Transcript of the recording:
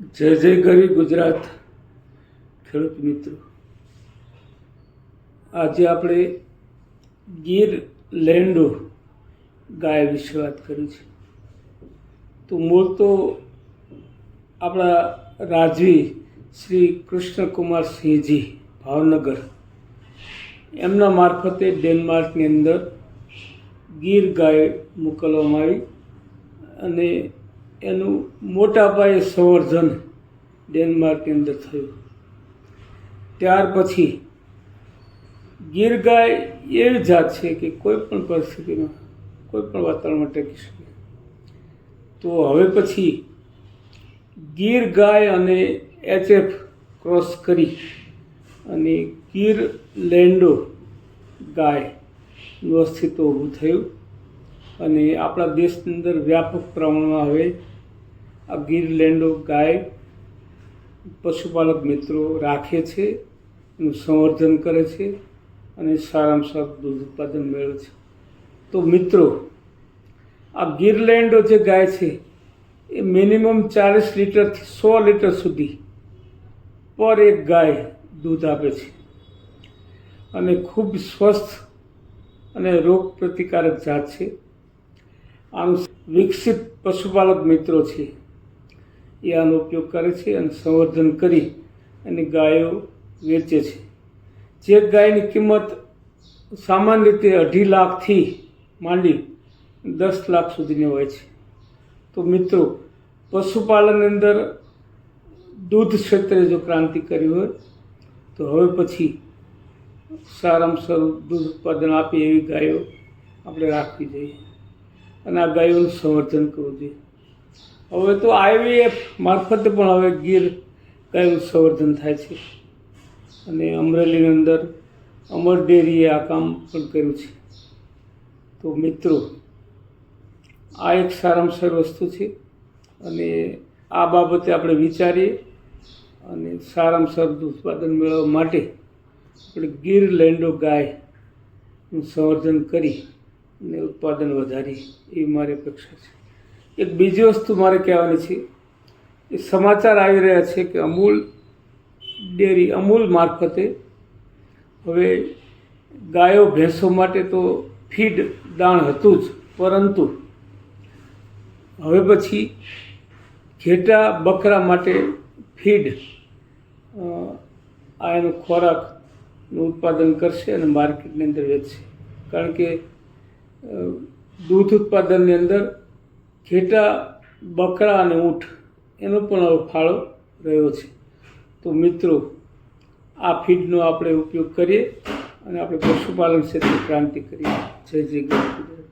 જય જય ગરી ગુજરાત ખેડૂત મિત્રો, આજે આપણે ગીર લેન્ડો ગાય વિશે વાત કરી છે. તો મૂળ તો આપણા રાજવી શ્રી કૃષ્ણકુમાર સિંહજી ભાવનગર એમના મારફતે ડેનમાર્કની અંદર ગીર ગાય મોકલવામાં આવી અને એનું મોટા પાયે સંવર્ધન ડેનમાર્કની અંદર થયું. ત્યાર પછી ગીર ગાય એવી જાત છે કે કોઈ પણ પરિસ્થિતિમાં કોઈ પણ વાતાવરણમાં ટકી શકે. તો હવે પછી ગીર ગાય અને HF ક્રોસ કરી અને ગીર લેન્ડો ગાયનું અસ્તિત્વ ઊભું થયું અને આપણા દેશની અંદર વ્યાપક પ્રમાણમાં હવે આ ગીર લેન્ડો ગાય પશુપાલક મિત્રો રાખે છે, એનું સંવર્ધન કરે છે અને સારામાં સારું દૂધ ઉત્પાદન મેળવે છે. તો મિત્રો, આ ગીર લેન્ડો જે ગાય છે એ મિનિમમ 40 લીટરથી 100 લીટર સુધી પર એક ગાય દૂધ આપે છે અને ખૂબ સ્વસ્થ અને રોગ પ્રતિકારક જાત છે. આનું વિકસિત પશુપાલક મિત્રો છે એ આનો ઉપયોગ કરે છે અને સંવર્ધન કરી અને ગાયો વેચે છે. જે ગાયની કિંમત સામાન્ય રીતે 2.5 લાખથી માંડી 10 લાખ સુધીની હોય છે. તો મિત્રો, પશુપાલનની અંદર દૂધ ક્ષેત્રે જો ક્રાંતિ કરી હોય તો હવે પછી સારામાં સારું દૂધ ઉત્પાદન આપે એવી ગાયો આપણે રાખવી જોઈએ અને આ ગાયોનું સંવર્ધન કરવું જોઈએ. હવે તો IVF મારફતે પણ હવે ગીર ગાયનું સંવર્ધન થાય છે અને અમરેલીની અંદર અમર ડેરીએ આ કામ પણ કર્યું છે. તો મિત્રો, આ એક સારામાં સારી વસ્તુ છે અને આ બાબતે આપણે વિચારીએ અને સારામાં સારું દૂધ ઉત્પાદન મેળવવા માટે આપણે ગીર લેન્ડો ગાયનું સંવર્ધન કરી અને ઉત્પાદન વધારી એવી મારી અપેક્ષા છે. એક બીજી વસ્તુ મારે કહેવાની છે, એ સમાચાર આવી રહ્યા છે કે અમૂલ મારફતે હવે ગાયો ભેંસો માટે તો ફીડ દાણ હતું જ, પરંતુ હવે પછી ઘેટા બકરા માટે ફીડ આ એનો ખોરાકનું ઉત્પાદન કરશે અને માર્કેટની અંદર વેચશે. કારણ કે દૂધ ઉત્પાદનની અંદર ઘેટા બકરા અને ઊંટ એનો પણ હવે ફાળો રહ્યો છે. તો મિત્રો, આ ફીડનો આપણે ઉપયોગ કરીએ અને આપણે પશુપાલન ક્ષેત્રે ક્રાંતિ કરીએ. જય જય ગરવી ગુજરાત.